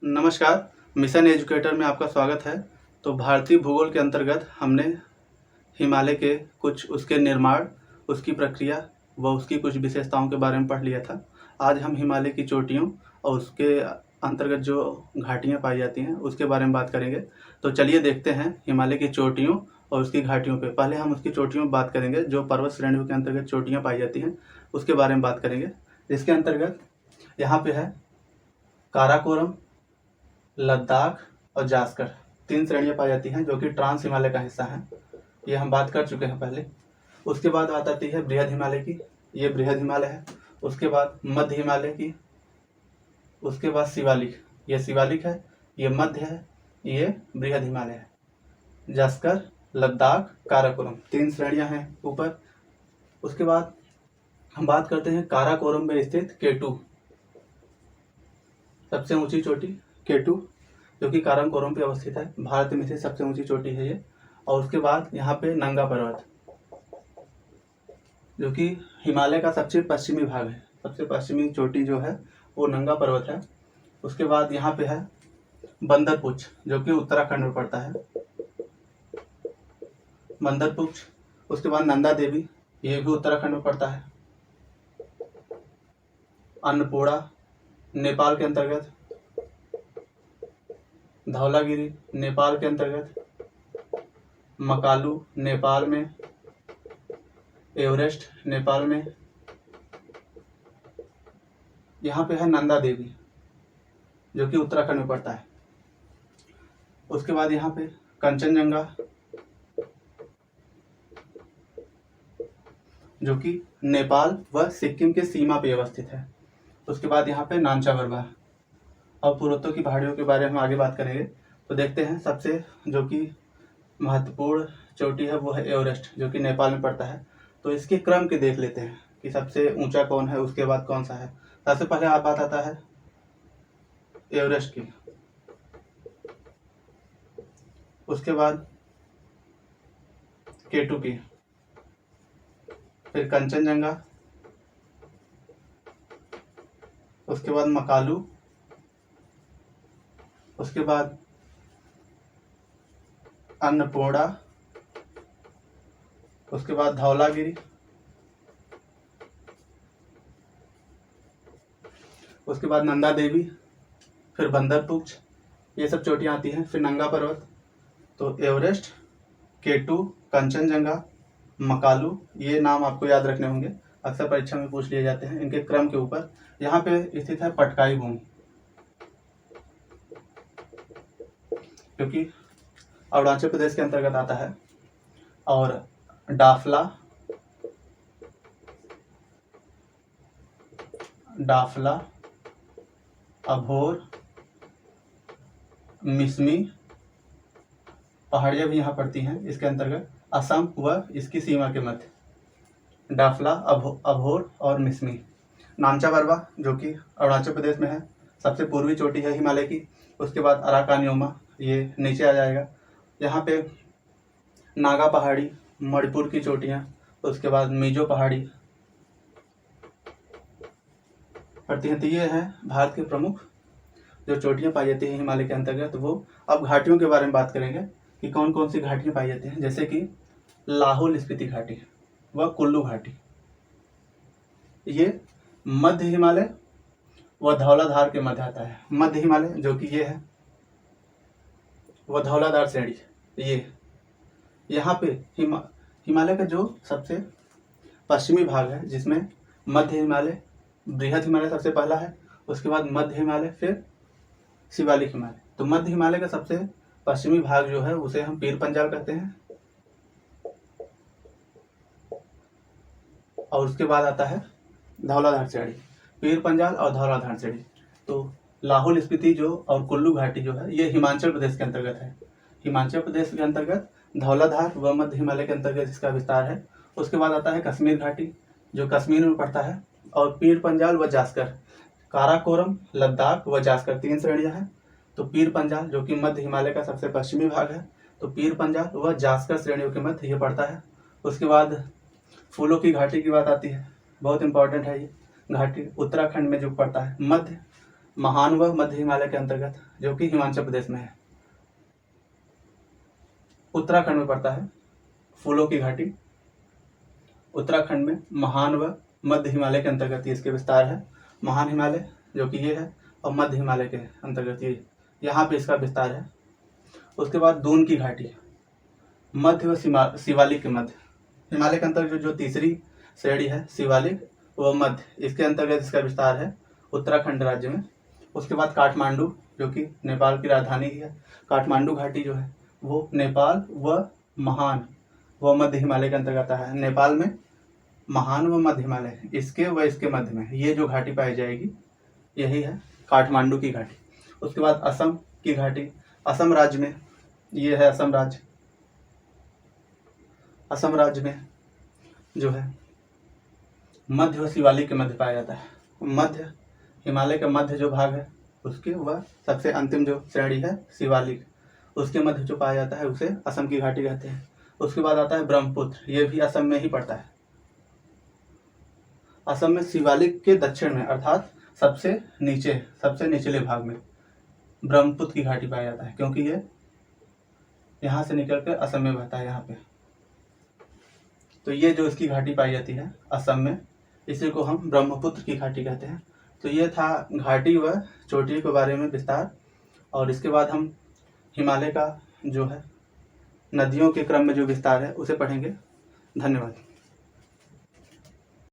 नमस्कार, mission educator में आपका स्वागत है। तो भारतीय भूगोल के अंतर्गत हमने हिमालय के कुछ उसके निर्माण, उसकी प्रक्रिया व उसकी कुछ विशेषताओं के बारे में पढ़ लिया था। आज हम हिमालय की चोटियों और उसके अंतर्गत जो घाटियाँ पाई जाती हैं उसके बारे में बात करेंगे। तो चलिए देखते हैं हिमालय की चोटियों और उसकी घाटियों पे। पहले हम उसकी चोटियों में बात करेंगे, जो पर्वत श्रेणियों के अंतर्गत चोटियाँ पाई जाती हैं उसके बारे में बात करेंगे। इसके अंतर्गत यहाँ पे है काराकोरम, लद्दाख और जास्कर, 3 श्रेणियाँ पाई जाती हैं जो कि ट्रांस हिमालय का हिस्सा है। ये हम बात कर चुके हैं पहले। उसके बाद बात आती है बृहद हिमालय की, ये बृहद हिमालय है। उसके बाद मध्य हिमालय की, उसके बाद शिवालिक, ये शिवालिक है, ये मध्य है, ये बृहद हिमालय है। जास्कर, लद्दाख, काराकोरम, 3 श्रेणियाँ हैं ऊपर। उसके बाद हम बात करते हैं काराकोरम में स्थित केटू, सबसे ऊंची चोटी केटू, जो कि काराकोरम पे अवस्थित है। भारत में से सबसे ऊंची चोटी है ये। और उसके बाद यहाँ पे नंगा पर्वत, जो कि हिमालय का सबसे पश्चिमी भाग है। सबसे पश्चिमी चोटी जो है वो नंगा पर्वत है। उसके बाद यहाँ पे है बंदरपुछ, जो कि उत्तराखंड में पड़ता है, बंदरपुछ। उसके बाद नंदा देवी, ये भी उत्तराखंड में पड़ता है। अन्नपूर्णा नेपाल के अंतर्गत, धौलागिरी नेपाल के अंतर्गत, मकालू नेपाल में, एवरेस्ट नेपाल में। यहाँ पे है नंदा देवी, जो कि उत्तराखंड में पड़ता है। उसके बाद यहाँ पे कंचनजंगा, जो कि नेपाल व सिक्किम के सीमा पे अवस्थित है। उसके बाद यहाँ पे नानचा बरवा। और पूर्वोत्तर की पहाड़ियों के बारे में हम आगे बात करेंगे। तो देखते हैं सबसे जो कि महत्वपूर्ण चोटी है वो है एवरेस्ट, जो कि नेपाल में पड़ता है। तो इसके क्रम के देख लेते हैं कि सबसे ऊंचा कौन है, उसके बाद कौन सा है। सबसे पहले आप बात आता है एवरेस्ट की, उसके बाद केटू की, फिर कंचनजंगा, उसके बाद मकालू, उसके बाद अन्नपूर्णा, उसके बाद धौलागिरी, उसके बाद नंदा देवी, फिर बंदरपुछ, ये सब चोटियाँ आती हैं। फिर नंगा पर्वत। तो एवरेस्ट, केटू, कंचनजंगा, मकालू, ये नाम आपको याद रखने होंगे, अक्सर परीक्षा में पूछ लिए जाते हैं इनके क्रम के ऊपर। यहाँ पे स्थित है पटकाई भूमि, क्योंकि अरुणाचल प्रदेश के अंतर्गत आता है। और डाफला, अभोर, मिसमी पहाड़ियाँ भी यहाँ पड़ती हैं इसके अंतर्गत, असम व इसकी सीमा के मध्य। डाफला, अभोर और मिसमी। नामचा बरवा, जो कि अरुणाचल प्रदेश में है, सबसे पूर्वी चोटी है हिमालय की। उसके बाद अराकानियोमा, ये नीचे आ जाएगा। यहाँ पे नागा पहाड़ी, मणिपुर की चोटियाँ, उसके बाद मिजो पहाड़ी पड़ती हैं। तो ये है भारत के प्रमुख जो चोटियाँ पाई जाती हैं हिमालय के अंतर्गत वो। अब घाटियों के बारे में बात करेंगे कि कौन कौन सी घाटियाँ पाई जाती हैं, जैसे कि लाहौल स्पीति घाटी व कुल्लू घाटी। ये मध्य हिमालय व धौलाधार के मध्य आता है। मध्य हिमालय जो कि ये है, वह धौलाधार श्रेणी, ये यहाँ पे हिमालय का जो सबसे पश्चिमी भाग है, जिसमें मध्य हिमालय, बृहद हिमालय सबसे पहला है, उसके बाद मध्य हिमालय, फिर शिवालिक हिमालय। तो मध्य हिमालय का सबसे पश्चिमी भाग जो है उसे हम पीर पंजाल कहते हैं। और उसके बाद आता है धौलाधार श्रेणी, पीर पंजाल और धौलाधार श्रेणी। तो लाहौल स्पीति जो और कुल्लू घाटी जो है ये हिमाचल प्रदेश के अंतर्गत है। हिमाचल प्रदेश के अंतर्गत धौलाधार व मध्य हिमालय के अंतर्गत इसका विस्तार है। उसके बाद आता है कश्मीर घाटी, जो कश्मीर में पड़ता है। और पीर पंजाल व जास्कर, काराकोरम, लद्दाख व जास्कर, 3 श्रेणियाँ हैं। तो पीर पंजाल जो कि मध्य हिमालय का सबसे पश्चिमी भाग है, तो पीर पंजाल व जास्कर श्रेणियों के मध्य ये पड़ता है। उसके बाद फूलों की घाटी की बात आती है, बहुत इंपॉर्टेंट है ये घाटी, उत्तराखंड में जो पड़ता है, मध्य महान व मध्य हिमालय के अंतर्गत, जो कि हिमाचल प्रदेश में है। उत्तराखंड में पड़ता है फूलों की घाटी। उत्तराखंड में महान व मध्य हिमालय के अंतर्गत ये इसके विस्तार है। महान हिमालय जो कि ये है, और मध्य हिमालय के अंतर्गत ये यहाँ पे इसका विस्तार है। उसके बाद दून की घाटी, मध्य व शिवालिक के मध्य। हिमालय के अंतर्गत जो तीसरी श्रेणी है शिवालिक व मध्य, इसके अंतर्गत इसका विस्तार है उत्तराखंड राज्य में। उसके बाद काठमांडू, जो कि नेपाल की राजधानी ही है। काठमांडू घाटी जो है वो नेपाल व महान व मध्य हिमालय के अंतर्गत आता है। नेपाल में महान व मध्य हिमालय, इसके व इसके मध्य में ये जो घाटी पाई जाएगी यही है काठमांडू की घाटी। उसके बाद असम की घाटी, असम राज्य में ये है असम राज्य। असम राज्य में जो है मध्य व शिवालिक के मध्य पाया जाता है। मध्य हिमालय का मध्य जो भाग है उसके वह सबसे अंतिम जो श्रेणी है शिवालिक, उसके मध्य जो पाया जाता है उसे असम की घाटी कहते हैं। उसके बाद आता है ब्रह्मपुत्र, ये भी असम में ही पड़ता है। असम में शिवालिक के दक्षिण में अर्थात सबसे निचले भाग में ब्रह्मपुत्र की घाटी पाया जाता है, क्योंकि ये यहाँ से निकल कर असम में बहता है यहाँ पे। तो ये जो इसकी घाटी पाई जाती है असम में, इसी को हम ब्रह्मपुत्र की घाटी कहते हैं। तो ये था घाटी व चोटी के बारे में विस्तार। और इसके बाद हम हिमालय का जो है नदियों के क्रम में जो विस्तार है उसे पढ़ेंगे। धन्यवाद।